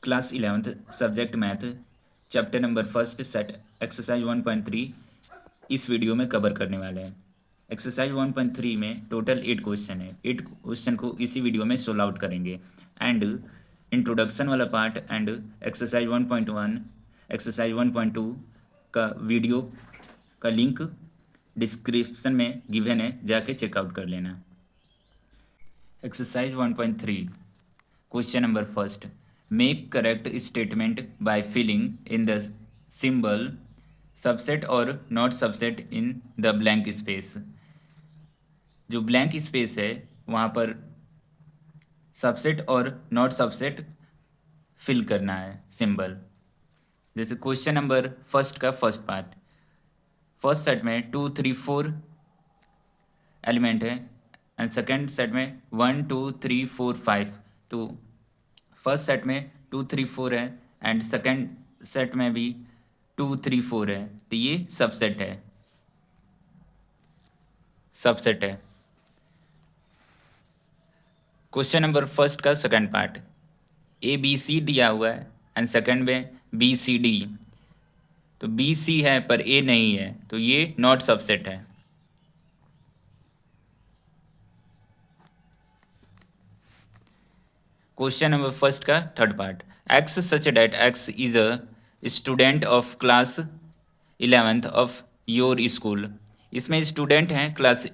Class 11th subject math chapter number first set exercise 1.3 इस video में cover करने वाले हैं। एक्सरसाइज 1.3 में टोटल 8 क्वेश्चन है। 8 क्वेश्चन को इसी वीडियो में सोल्व आउट करेंगे एंड इंट्रोडक्शन वाला पार्ट एंड एक्सरसाइज 1.1 एक्सरसाइज 1.2 का वीडियो का लिंक डिस्क्रिप्शन में गिवन है, जाके चेकआउट कर लेना। Exercise 1.3 question number first, make correct statement by filling in the symbol subset और not subset in the blank space. जो ब्लैंक स्पेस है वहाँ पर सबसेट और नॉट सबसेट फिल करना है सिंबल। जैसे क्वेश्चन नंबर फर्स्ट का फर्स्ट पार्ट, फर्स्ट सेट में 2 3 4 एलिमेंट है एंड सेकेंड सेट में 1 2 3 4 5। तो फर्स्ट सेट में 2 3 4 है एंड सेकेंड सेट में भी 2 3 4 है, तो ये सबसेट है। सबसेट है। क्वेश्चन नंबर फर्स्ट का second part, A B C दिया हुआ है एंड सेकंड में बी सी डी। तो बी सी है पर ए नहीं है, तो ये नॉट सबसेट है। क्वेश्चन नंबर फर्स्ट का third part, X such that X is a student of class 11th of your school. इसमें स्टूडेंट हैं क्लास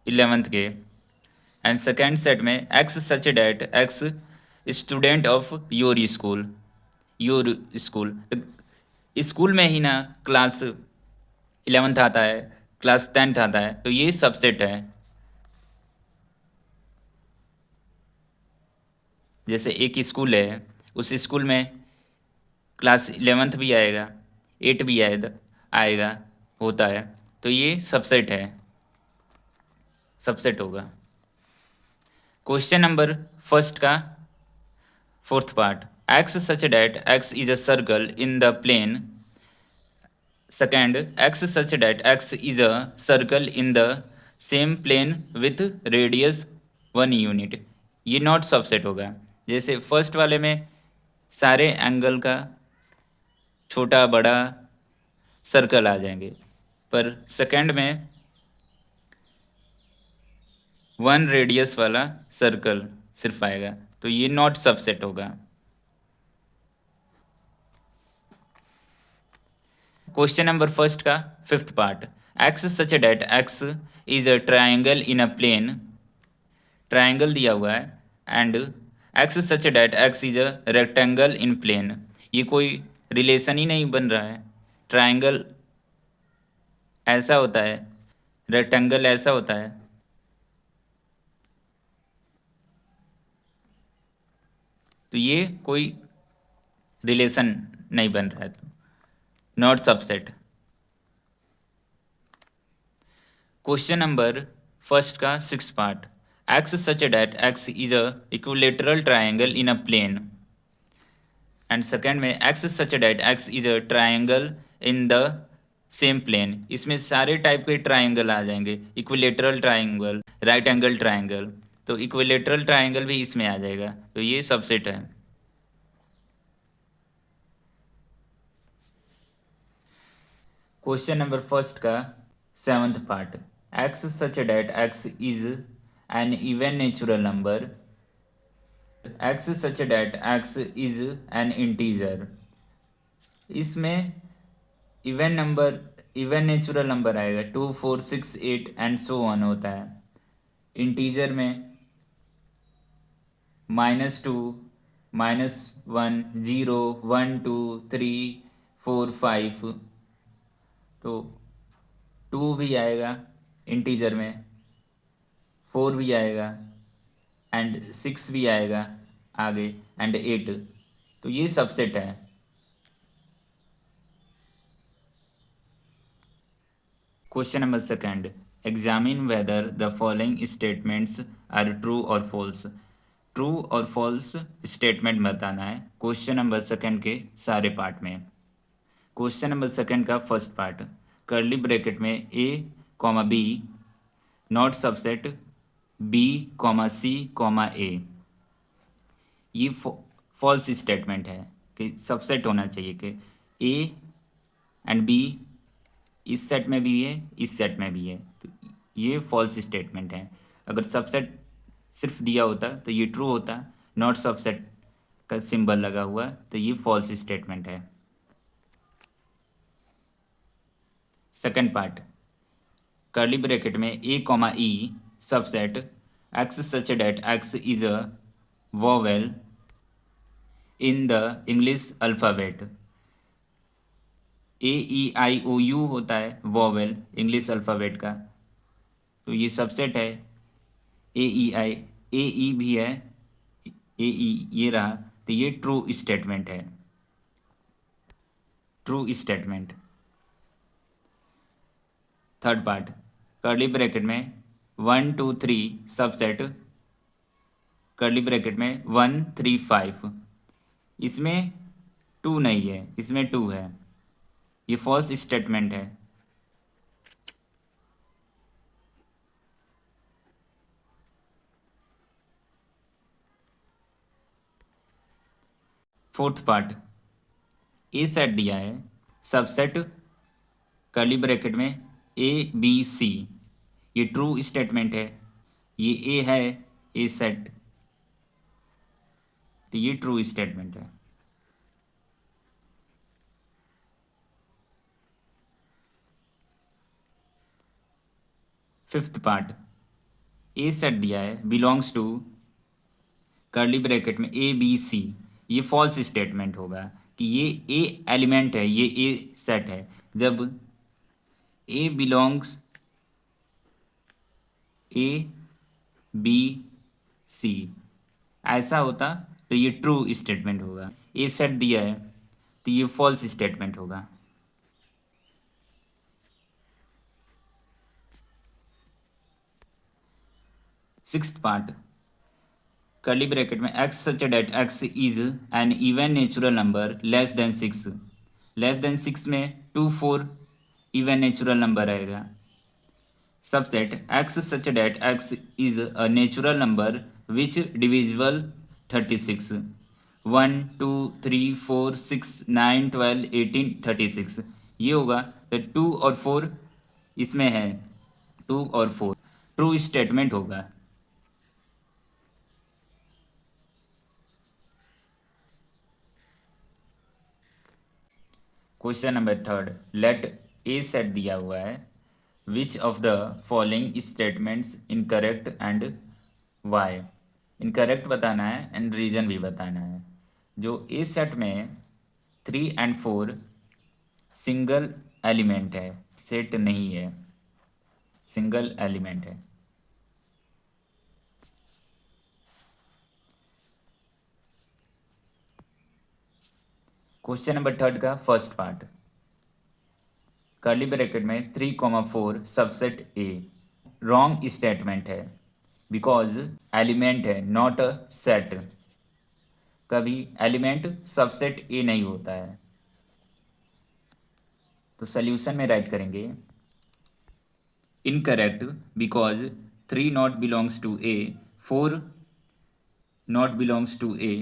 11th के एंड सेकेंड सेट में x such that X student of your school. Your school, school में ही ना class 11th आता है, class 10th आता है, तो ये सबसेट है। जैसे एक स्कूल है, उस स्कूल में क्लास 11th भी आएगा, 8 भी आएगा होता है, तो ये सबसेट है, सबसेट होगा। क्वेश्चन नंबर फर्स्ट का fourth part, X such that X is a circle in the plane. Second, X such that X is a circle in the same plane with radius 1 unit. ये not subset होगा। जैसे first वाले में सारे angle का छोटा बड़ा circle आ जाएंगे, पर सेकेंड में 1 रेडियस वाला सर्कल सिर्फ आएगा, तो ये नॉट सबसेट होगा। क्वेश्चन नंबर फर्स्ट का fifth part, X such that X is a triangle in a plane. Triangle दिया हुआ है and X such that X is a rectangle in plane. ये कोई रिलेशन ही नहीं बन रहा है। ट्राइंगल ऐसा होता है, रेक्टेंगल ऐसा होता है, तो ये कोई रिलेशन नहीं बन रहा है, तो not subset. Question number first का six part, X such that X is a equilateral triangle in a plane and second में x such that X is a triangle in the same plane. इसमें सारे type के triangle आ जाएंगे, equilateral triangle, right angle triangle, तो equilateral triangle भी इसमें आ जाएगा, तो ये सबसेट है। क्वेश्चन नंबर फर्स्ट का seventh part, X such that X is an even natural number, X such that X is an integer. इसमें even number, even natural number आएगा 2 4 6 8 एंड सो ऑन होता है। इंटीजर में -2 -1 0 1 2 3 4 5, तो 2 भी आएगा इंटीजर में, 4 भी आएगा एंड 6 भी आएगा आगे एंड 8, तो ये सबसेट है। Question number second, examine whether the following statements are true और फॉल्स। ट्रू और फॉल्स स्टेटमेंट बताना है क्वेश्चन नंबर सेकंड के सारे पार्ट में। क्वेश्चन नंबर सेकंड का फर्स्ट पार्ट, कर्ली ब्रैकेट में A comma B not subset B comma C comma A. ये फॉल्स स्टेटमेंट है कि सबसेट होना चाहिए कि ए एंड बी इस सेट में भी है, इस सेट में भी है, तो ये फॉल्स स्टेटमेंट है। अगर सबसेट सिर्फ दिया होता तो ये ट्रू होता, नॉट सबसेट का सिंबल लगा हुआ तो ये फॉल्स स्टेटमेंट है। सेकंड पार्ट, कर्ली ब्रैकेट में A comma E subset X such that X is a vowel in the English alphabet. A E I O U होता है वोवेल इंग्लिश अल्फ़ाबेट का, तो ये सबसेट है। ए ई आई, ए ई भी है, ए ई ये रहा, तो ये ट्रू स्टेटमेंट है, true statement. Third part, curly bracket में 1 2 3 सबसेट कर्ली ब्रैकेट में 1 3 5, इसमें 2 नहीं है, इसमें 2 है, ये फॉल्स स्टेटमेंट है। फोर्थ पार्ट, ए सेट दिया है सबसेट कर्ली ब्रैकेट में ए बी सी, ये ट्रू स्टेटमेंट है, ये ए है ए सेट, तो ये ट्रू स्टेटमेंट है। फिफ्थ पार्ट, ए सेट दिया है बिलोंग्स टू कर्ली ब्रैकेट में ए बी सी, ये फॉल्स स्टेटमेंट होगा कि ये ए एलिमेंट है, ये ए सेट है। जब ए बिलोंग्स ए बी सी ऐसा होता तो ये ट्रू स्टेटमेंट होगा, ए सेट दिया है तो ये फॉल्स स्टेटमेंट होगा। सिक्स्थ पार्ट, कर्ली ब्रैकेट में x such that X is an even natural number less than 6, less than 6 में 2 4 इवन नेचुरल नंबर आएगा। Subset X such that X is a natural number which divisible 36, 1 2 3 4 6 9 12 18 36, ये होगा तो 2 और 4 इसमें है, 2 और 4 ट्रू स्टेटमेंट होगा। Question number third, let A set दिया हुआ है, which of the following statements incorrect and why. Incorrect बताना है एंड रीजन भी बताना है। जो ए सेट में 3 और 4 सिंगल एलिमेंट है, सेट नहीं है, सिंगल एलिमेंट है। क्वेश्चन नंबर थर्ड का फर्स्ट पार्ट, कर्ली ब्रैकेट में 3 4 सबसेट ए, रॉन्ग स्टेटमेंट है बिकॉज एलिमेंट है नॉट अ सेट, कभी एलिमेंट सबसेट ए नहीं होता है। तो सोल्यूशन में राइट करेंगे incorrect because 3 not belongs to A, 4 not belongs to A,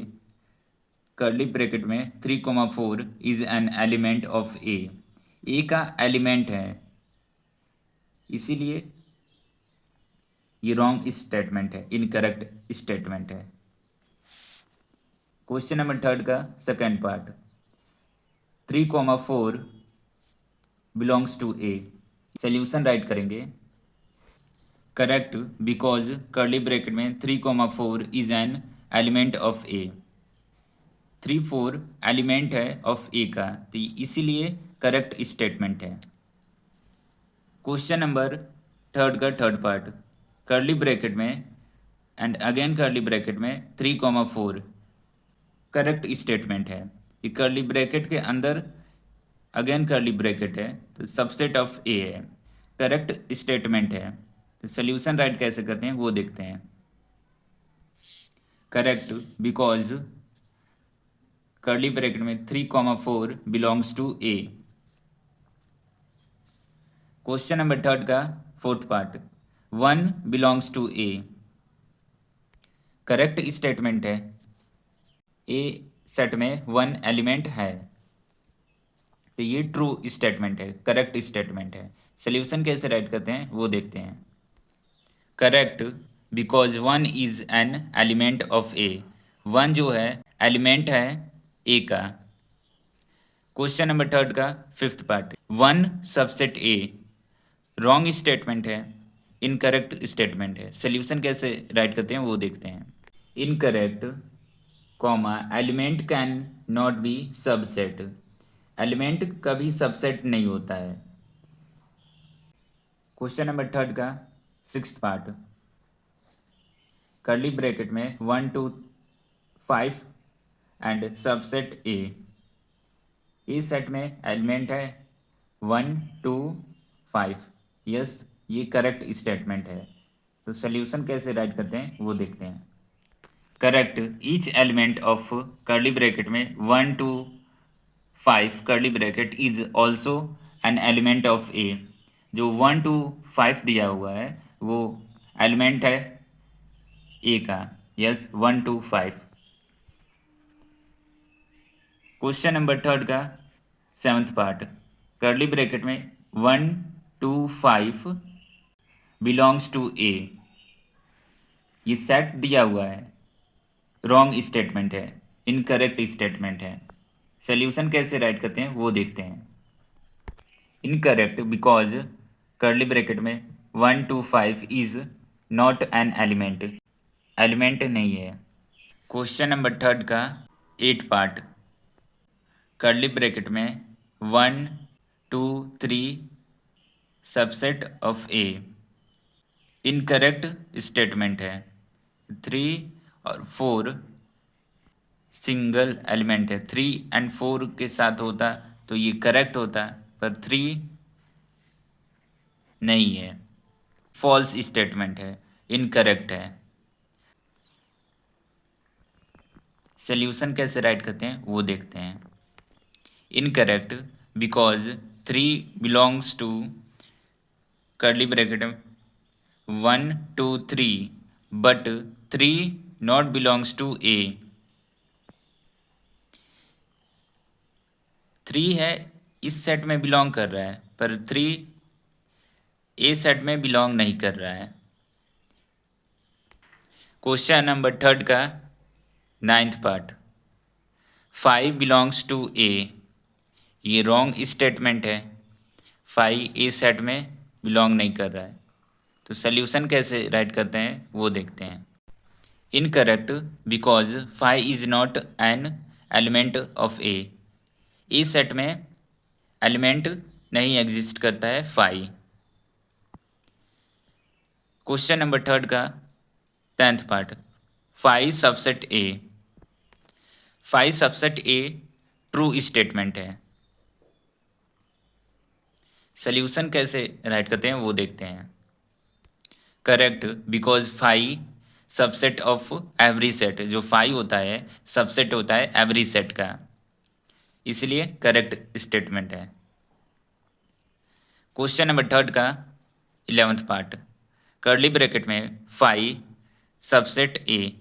curly bracket में 3 4 is an element of A का एलिमेंट है, इसीलिए ये रॉन्ग स्टेटमेंट है, इनकरेक्ट स्टेटमेंट है। क्वेश्चन नंबर थर्ड का second part, 3 4 belongs to A, solution write करेंगे correct because curly bracket में 3 4 is an element of A, 3 4 element है ऑफ ए का, तो इसीलिए करेक्ट स्टेटमेंट है। क्वेश्चन नंबर थर्ड का थर्ड पार्ट, कर्ली ब्रैकेट में एंड अगेन कर्ली ब्रैकेट में 3 4 करेक्ट स्टेटमेंट है, ये कर्ली ब्रैकेट के अंदर अगेन कर्ली ब्रैकेट है तो सबसेट ऑफ ए है, करेक्ट स्टेटमेंट है। तो सोल्यूशन राइट कैसे करते हैं वो देखते हैं। करेक्ट बिकॉज कर्ली ब्रैकेट में 3 4 belongs to A. Question number third का fourth part, 1 belongs to A, correct statement है, ए सेट में वन एलिमेंट है, तो ये ट्रू स्टेटमेंट है, करेक्ट स्टेटमेंट है। सोल्यूशन कैसे राइट करते हैं वो देखते हैं। Correct because one is an element of A, one जो है एलिमेंट है ए का। क्वेश्चन नंबर थर्ड का fifth part, one subset A wrong statement है, इनकरेक्ट स्टेटमेंट है। सोल्यूशन कैसे राइट करते हैं वो देखते हैं। Incorrect comma element can not be subset, element कभी सबसेट नहीं होता है। क्वेश्चन नंबर थर्ड का सिक्स्थ पार्ट, कर्ली ब्रैकेट में 1 to 5 एंड सबसेट ए, इस सेट में एलिमेंट है 1 to 5। यस, ये करेक्ट स्टेटमेंट है। तो सोल्यूशन कैसे राइट करते हैं वो देखते हैं। Correct each element of curly bracket में 1 to 5 curly bracket is also an element of A, जो 1 to 5 दिया हुआ है वो एलिमेंट है ए का। Yes, 1 to 5। Question number third का सेवन्थ पार्ट, कर्ली ब्रैकेट में 1 to 5 बिलोंग्स टू ए, ये सेट दिया हुआ है, रॉन्ग स्टेटमेंट है, इनकरेक्ट स्टेटमेंट है। सोल्यूशन कैसे राइट करते हैं वो देखते हैं। इनकरेक्ट बिकॉज कर्ली ब्रैकेट में 1 to 5 is not an element, element नहीं है। क्वेश्चन नंबर थर्ड का एट पार्ट, कर्ली ब्रैकेट में 1 2 3 subset of A, incorrect statement है। 3 और 4 सिंगल एलिमेंट है, 3 and 4 के साथ होता तो ये करेक्ट होता, पर 3 नहीं है, फॉल्स स्टेटमेंट है, इनकरेक्ट है। सोल्यूशन कैसे राइट करते हैं वो देखते हैं। Incorrect because 3 belongs to curly bracket 1 2 3 but 3 not belongs to A, 3 है इस सेट में बिलोंग कर रहा है, पर 3 ए सेट में बिलोंग नहीं कर रहा है। क्वेश्चन नंबर थर्ड का नाइन्थ पार्ट, 5 बिलोंग्स टू ए, ये रॉन्ग स्टेटमेंट है, 5 ए सेट में बिलोंग नहीं कर रहा है। तो सोल्यूशन कैसे राइट करते हैं वो देखते हैं। Incorrect because 5 is not an element of A set में एलिमेंट नहीं एग्जिस्ट करता है 5। क्वेश्चन नंबर थर्ड का 10th part, 5 subset A, 5 subset A true statement है। सोल्यूशन कैसे राइट करते हैं वो देखते हैं। Correct because 5 subset of every set, जो 5 होता है सबसेट होता है एवरी सेट का, इसलिए करेक्ट स्टेटमेंट है। क्वेश्चन नंबर थर्ड का 11th पार्ट, कर्ली ब्रैकेट में 5 सबसेट ए,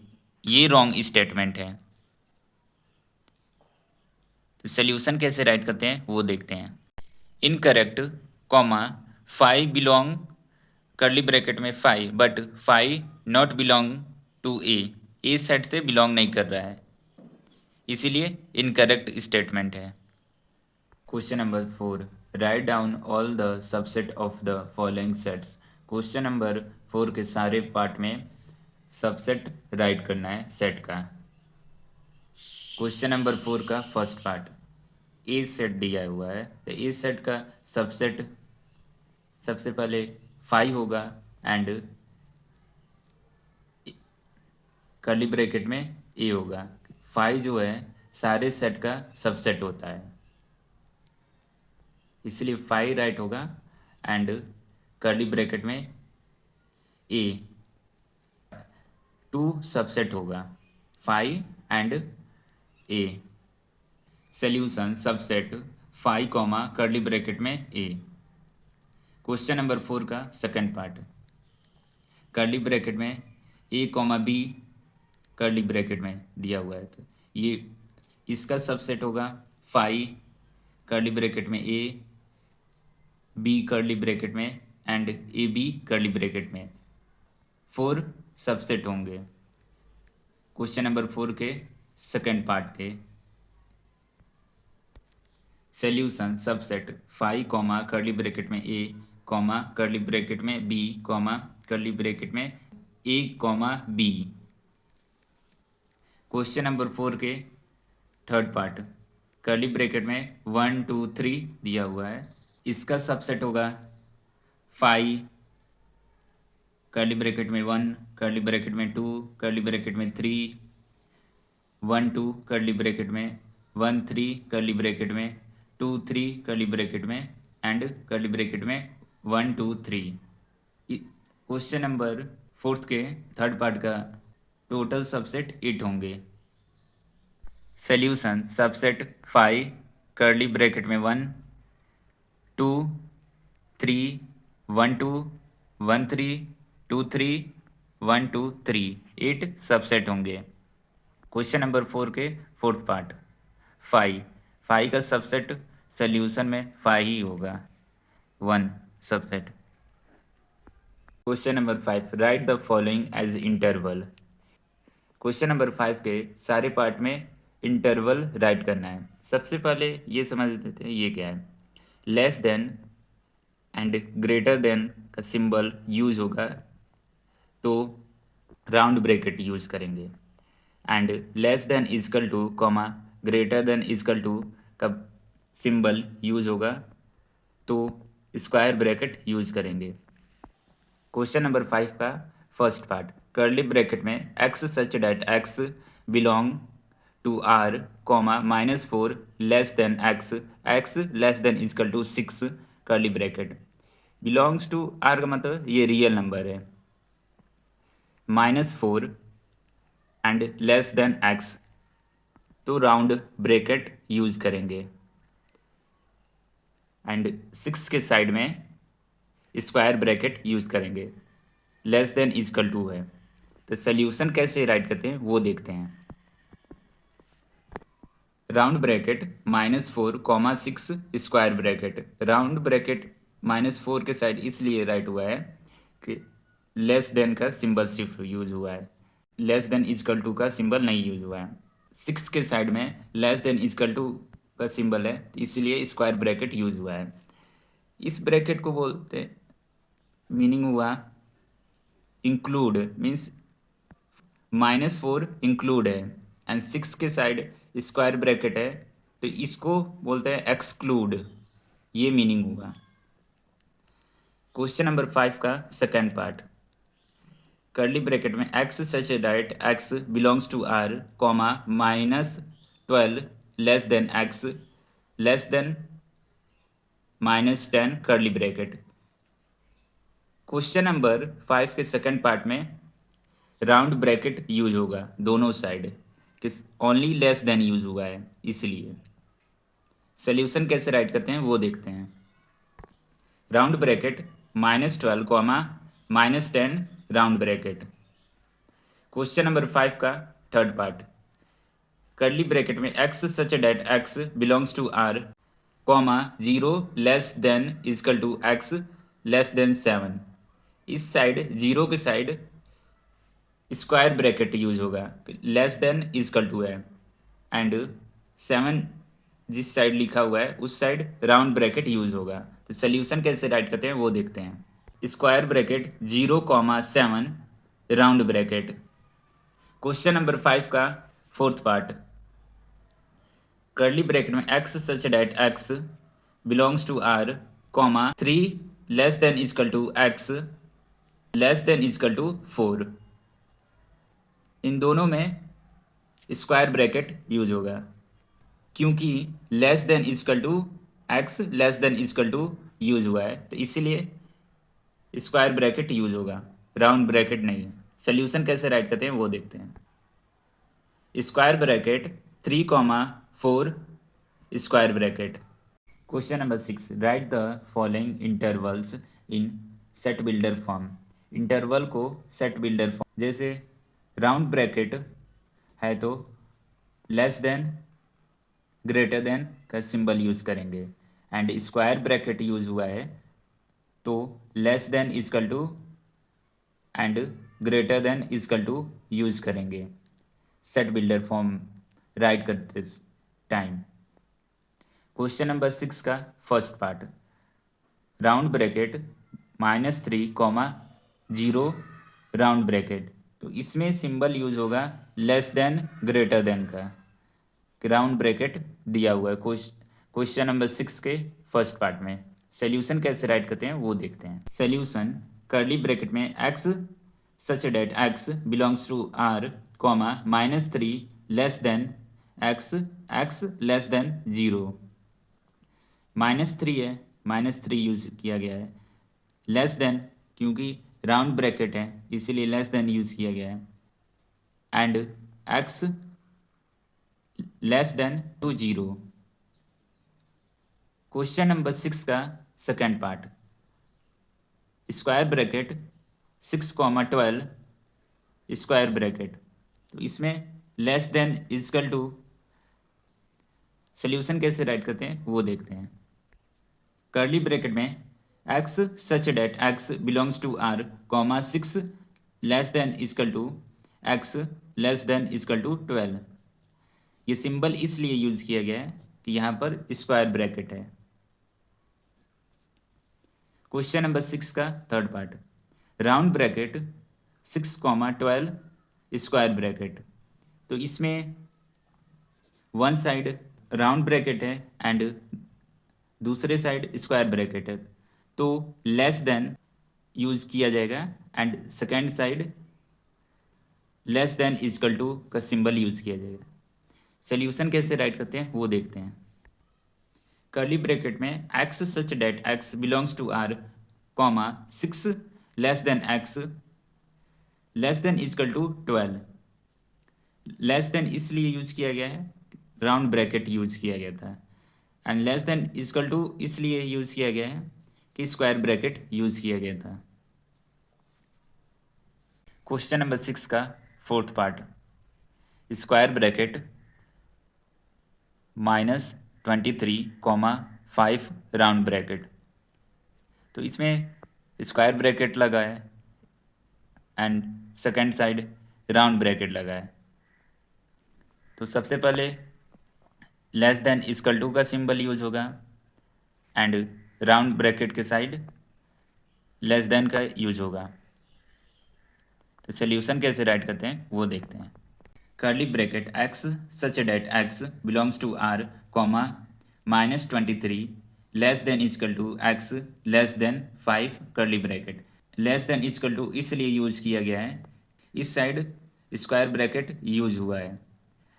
ये रॉन्ग स्टेटमेंट है। तो सोल्यूशन कैसे राइट करते हैं वो देखते हैं। Incorrect comma 5 belong curly bracket में 5 but 5 not belong to A set से बिलोंग नहीं कर रहा है, इसीलिए इनकरेक्ट स्टेटमेंट है। Question number 4, write down all the subset of the following sets. Question number 4 के सारे पार्ट में सबसेट राइट करना है सेट का। क्वेश्चन नंबर 4 का फर्स्ट पार्ट, ए सेट दिया हुआ है, तो ए सेट का सबसेट सबसे पहले 5 होगा एंड कर्ली ब्रैकेट में ए होगा। 5 जो है सारे सेट का सबसेट होता है, इसलिए 5 राइट होगा एंड कर्ली ब्रैकेट में ए 2 सबसेट होगा, 5 and A. Solution subset 5 comma curly bracket में ए। क्वेश्चन नंबर 4 का सेकंड पार्ट, कर्ली ब्रैकेट में A comma B curly bracket में दिया हुआ है, तो ये इसका सबसेट होगा फाई कर्ली ब्रैकेट में ए, बी कर्ली ब्रैकेट में and A B curly bracket में। 4 सबसेट होंगे। क्वेश्चन नंबर 4 के सेकेंड पार्ट के solution subset phi comma curly bracket में ए कॉमा कर्ली ब्रैकेट में बी कॉमा कर्ली ब्रैकेट में A comma B. Question number 4 के third part curly bracket में 1 2 3 दिया हुआ है। इसका सबसेट होगा फाई कर्ली ब्रैकेट में 1 कर्ली ब्रैकेट में 2 कर्ली ब्रैकेट में 3 1 2 कर्ली ब्रैकेट में 1 3 कर्ली ब्रैकेट में 2 3 कर्ली ब्रैकेट में एंड कर्ली ब्रैकेट में 1 2 3। क्वेश्चन नंबर 4 के थर्ड पार्ट का टोटल सबसेट 8 होंगे। Solution subset phi curly bracket में 1 2 3 1 2 1 3 2 3 1 2 3 8 सबसेट होंगे। क्वेश्चन नंबर 4 के फोर्थ पार्ट फाई का सबसेट सॉल्यूशन में फाई ही होगा 1 subset. Question number 5 write the following as interval. Question number 5 के सारे पार्ट में इंटरवल राइट करना है। सबसे पहले ये समझ लेते हैं ये क्या है। Less than and greater than का सिंबल यूज होगा तो राउंड ब्रैकेट यूज करेंगे and less than equal to comma greater than equal to का सिंबल यूज होगा तो स्क्वायर ब्रैकेट यूज करेंगे। क्वेश्चन नंबर 5 का फर्स्ट पार्ट कर्ली ब्रैकेट में x such that x belong to R comma -4 less than x x less than equal to 6 curly bracket. Belongs to R का मतलब ये real number है। -4 and less than x तो round bracket use करेंगे and 6 के side में square bracket use करेंगे। Less than equal to है तो सोल्यूशन कैसे राइट करते हैं वो देखते हैं। Round bracket -4 comma 6 square bracket. Round bracket -4 के साइड इसलिए राइट हुआ है कि लेस देन का सिंबल सिर्फ यूज हुआ है, लेस देन इजकल टू का सिंबल नहीं यूज हुआ है। 6 के साइड में लेस देन इजकल टू का सिंबल है इसलिए स्क्वायर ब्रैकेट यूज हुआ है। इस ब्रैकेट को बोलते मीनिंग हुआ इंक्लूड मीन्स -4 इंक्लूड है एंड 6 के साइड स्क्वायर ब्रैकेट है तो इसको बोलते हैं एक्सक्लूड, ये मीनिंग हुआ। क्वेश्चन नंबर 5 का सेकेंड पार्ट कर्ली ब्रैकेट में x such that x belongs to R comma -12 less than x less than -10 curly bracket. Question number 5 के सेकेंड पार्ट में राउंड ब्रैकेट यूज होगा दोनों साइड, किस only less than use हुआ है इसलिए। Solution कैसे राइट करते हैं वो देखते हैं। Round bracket -12 comma -10 round bracket. Question number 5 का थर्ड पार्ट कर्ली ब्रैकेट में x such that x belongs to R comma 0 less than equal to x less than 7। इस साइड 0 के साइड स्क्वायर ब्रैकेट यूज होगा, less than equal to है and 7 जिस side लिखा हुआ है उस साइड राउंड ब्रैकेट यूज होगा। तो सोल्यूशन कैसे राइट करते हैं वो देखते हैं। Square bracket 0,7 round bracket. Question number 5 का फोर्थ पार्ट कर्ली ब्रैकेट में x such that x belongs to R comma 3 less than equal to x less than equal to 4। इन दोनों में स्क्वायर ब्रैकेट यूज होगा क्योंकि less than equal to x less than equal to use हुआ है तो इसीलिए स्क्वायर ब्रैकेट यूज होगा, राउंड ब्रैकेट नहीं। सोल्यूशन कैसे राइट करते हैं वो देखते हैं। Square bracket 3,4 square bracket. Question number 6 write the following intervals in set builder form. Interval को सेट बिल्डर फॉर्म जैसे राउंड ब्रैकेट है तो लेस देन ग्रेटर देन का सिंबल यूज़ करेंगे, एंड स्क्वायर ब्रैकेट यूज हुआ है तो less than equal to and greater than equal to use करेंगे सेट बिल्डर फॉर्म राइट करते टाइम। क्वेश्चन नंबर 6 का first part, round bracket -3, 0 round bracket, तो इसमें सिंबल यूज होगा लेस देन ग्रेटर देन का, राउंड ब्रैकेट दिया हुआ है क्वेश्चन नंबर 6 के फर्स्ट पार्ट में। सोल्यूशन कैसे राइट करते हैं वो देखते हैं। सोल्यूशन कर्ली ब्रैकेट में x such that x belongs to r comma -3 less than x less than 0। -3 है, -3 यूज किया गया है। लेस देन क्योंकि राउंड ब्रैकेट है इसीलिए लेस देन यूज किया गया है, and x less than to 0। Question number 6 का second part, square bracket 6, 12 square bracket, तो इसमें less than equal to, solution कैसे राइट करते हैं वो देखते हैं। कर्ली ब्रैकेट में x such that x belongs to r comma 6 less than equal to x less than equal to 12। ये सिंबल इसलिए यूज किया गया है कि यहाँ पर स्क्वायर ब्रैकेट है। क्वेश्चन नंबर 6 का third part, round bracket 6, 12 square bracket, तो इसमें वन साइड राउंड ब्रैकेट है एंड दूसरे साइड स्क्वायर ब्रैकेट है, तो लेस देन यूज किया जाएगा and second side less than equal to का सिंबल यूज किया जाएगा। सोल्यूशन कैसे राइट करते हैं वो देखते हैं। कर्ली ब्रैकेट में x such that x belongs to r comma 6 less than x less than equal to 12। Less than इसलिए यूज किया गया है, राउंड ब्रैकेट यूज किया गया था, and less than equal to इसलिए यूज किया गया है कि स्क्वायर ब्रैकेट यूज किया गया था। क्वेश्चन नंबर 6 का fourth part, square bracket -23, 5 round bracket, तो इसमें स्क्वायर ब्रैकेट लगा है and second side round bracket लगा है। तो सबसे पहले लेस देन इजकल टू का सिंबल यूज होगा एंड राउंड ब्रैकेट के साइड लेस देन का यूज होगा। तो सोल्यूशन कैसे राइट करते हैं वो देखते हैं। Curly bracket x such that x belongs to r comma -23 less than equal to x less than 5 curly bracket, less than equal to इसलिए यूज किया गया है, इस साइड स्क्वायर ब्रैकेट यूज हुआ है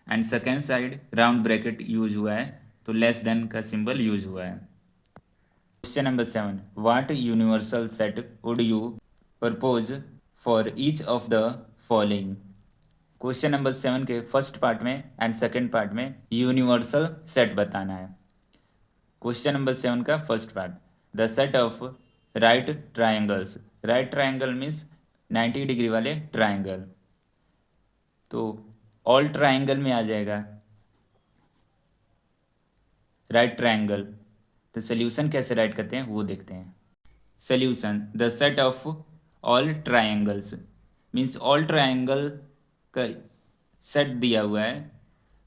and second side round bracket use हुआ है, तो लेस देन का सिंबल यूज हुआ है। Question number 7, what universal set would you propose for each of the following. Question number 7 के फर्स्ट पार्ट में एंड सेकेंड पार्ट में यूनिवर्सल सेट बताना है। क्वेश्चन नंबर 7 का first part, the set of right triangles, right triangle means 90 degree वाले triangle, तो all triangle में आ जाएगा राइट ट्राइंगल। तो सोल्यूशन कैसे राइट करते हैं वो देखते हैं। Solution, the set of all triangles means all triangle का सेट दिया हुआ है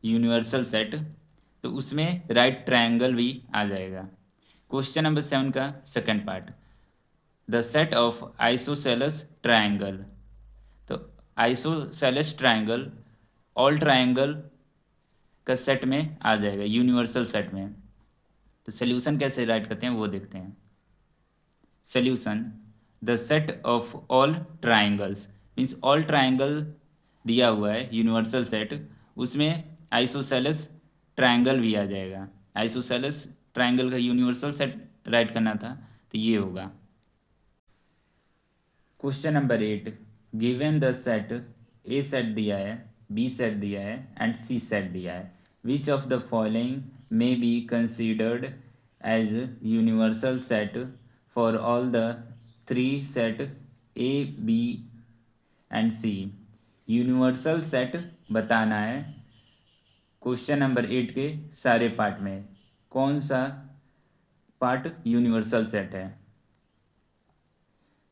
यूनिवर्सल सेट, तो उसमें राइट ट्राइंगल भी आ जाएगा। क्वेश्चन नंबर 7 का second part, the set of isosceles triangle, तो आइसोसेलस ट्राइंगल ऑल ट्राइंगल का सेट में आ जाएगा यूनिवर्सल सेट में। तो सोल्यूशन कैसे राइट करते हैं वो देखते हैं। Solution, the set of all triangles means all triangle दिया हुआ है यूनिवर्सल सेट, उसमें आइसोसेलस ट्राइंगल भी आ जाएगा। आइसोसेलस ट्राइंगल का यूनिवर्सल सेट राइट करना था तो ये होगा। Question number 8, given the set, A set दिया है, बी सेट दिया है एंड सी सेट दिया है, which of the following may be considered as universal set for all the three set A B and C. Universal set बताना है question number 8 के सारे पार्ट में कौन सा पार्ट यूनिवर्सल सेट है?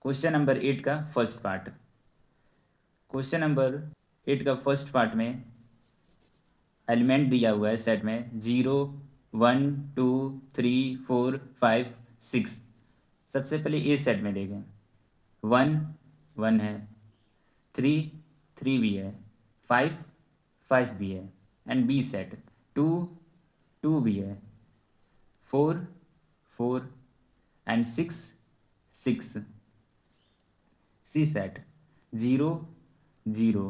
क्वेश्चन नंबर 8 का फर्स्ट पार्ट। क्वेश्चन नंबर 8 का फर्स्ट पार्ट में एलिमेंट दिया हुआ है सेट में 0 1 2 3 4 5 6। सबसे पहले ए सेट में देखें, 1 1 है, 3 3 भी है, 5 5 भी है, एंड बी सेट 2 2 भी है, 4 4 एंड 6 6। सी सेट 0 0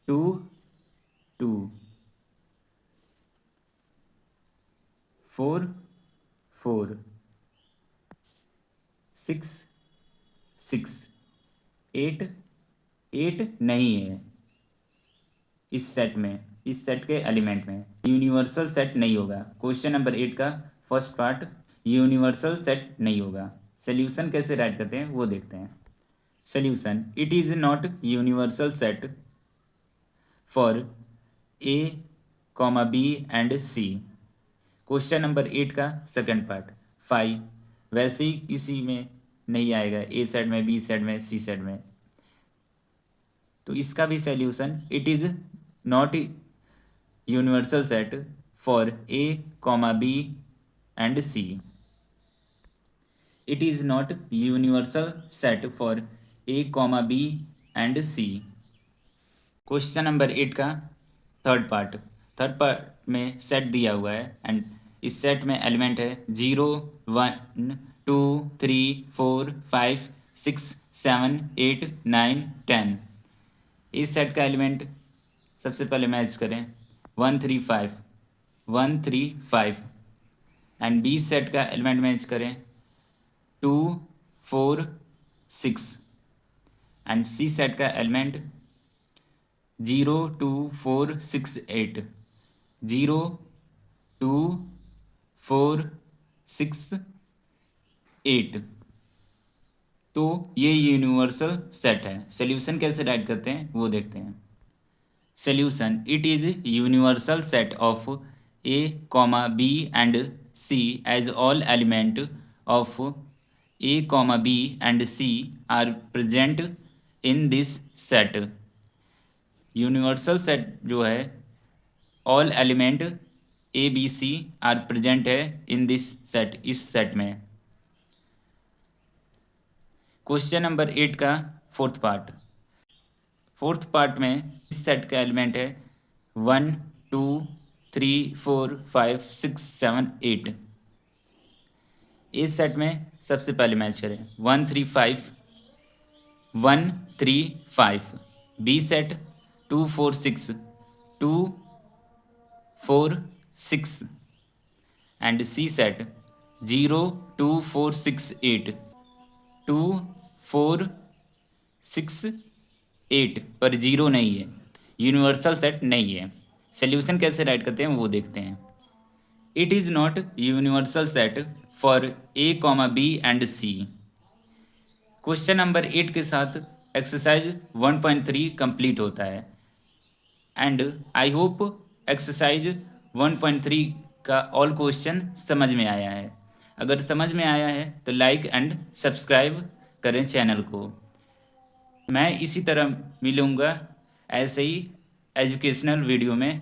2 2 4 4 6 6 8 8 नहीं है इस सेट में, इस सेट के एलिमेंट में यूनिवर्सल सेट नहीं होगा। क्वेश्चन नंबर 8 का फर्स्ट पार्ट यूनिवर्सल सेट नहीं होगा। सोल्यूशन कैसे राइट करते हैं वो देखते हैं। Solution, it is not universal set for A comma B and C. Question number 8 का सेकंड पार्ट 5 वैसे ही किसी में नहीं आएगा, ए सेट में, बी सेट में, सी सेट में। तो इसका भी solution, it is not universal set for A comma B and C. It is not universal set for A comma B and C. Question number 8 का third part में set दिया हुआ है एंड इस सेट में एलिमेंट है 0 1 2 3 4 5 6 7 8 9 10। इस set का एलिमेंट सबसे पहले मैच करें 1 3 5 1 3 5 एंड बी सेट का एलिमेंट मैच करें 2 4 6 एंड सी सेट का एलिमेंट 0 2 4 6 8 0 2 4 6 8। तो ये यूनिवर्सल सेट है। सोल्यूशन कैसे राइट करते हैं वो देखते हैं। Solution, it is universal set of A comma B and C as all element of A comma B and C are present in this set. Universal set जो है all element A B C are present है in this set, इस set में। Question number 8 का fourth part में इस set का element है 1 2 3 4 5 6 7 8। इस सेट में सबसे पहले मैच करें 1 3 5 1 3 5। B set 2 4 6 2 4 6 and C set 0 2 4 6 8 2 4 6 8 पर 0 नहीं है, यूनिवर्सल सेट नहीं है। सोल्यूशन कैसे राइट करते हैं वो देखते हैं। It is not universal set for A comma B and C. Question number 8 के साथ एक्सरसाइज 1.3 कंप्लीट होता है एंड आई होप एक्सरसाइज 1.3 का ऑल क्वेश्चन समझ में आया है। अगर समझ में आया है तो लाइक एंड सब्सक्राइब करें चैनल को। मैं इसी तरह मिलूँगा ऐसे ही एजुकेशनल वीडियो में।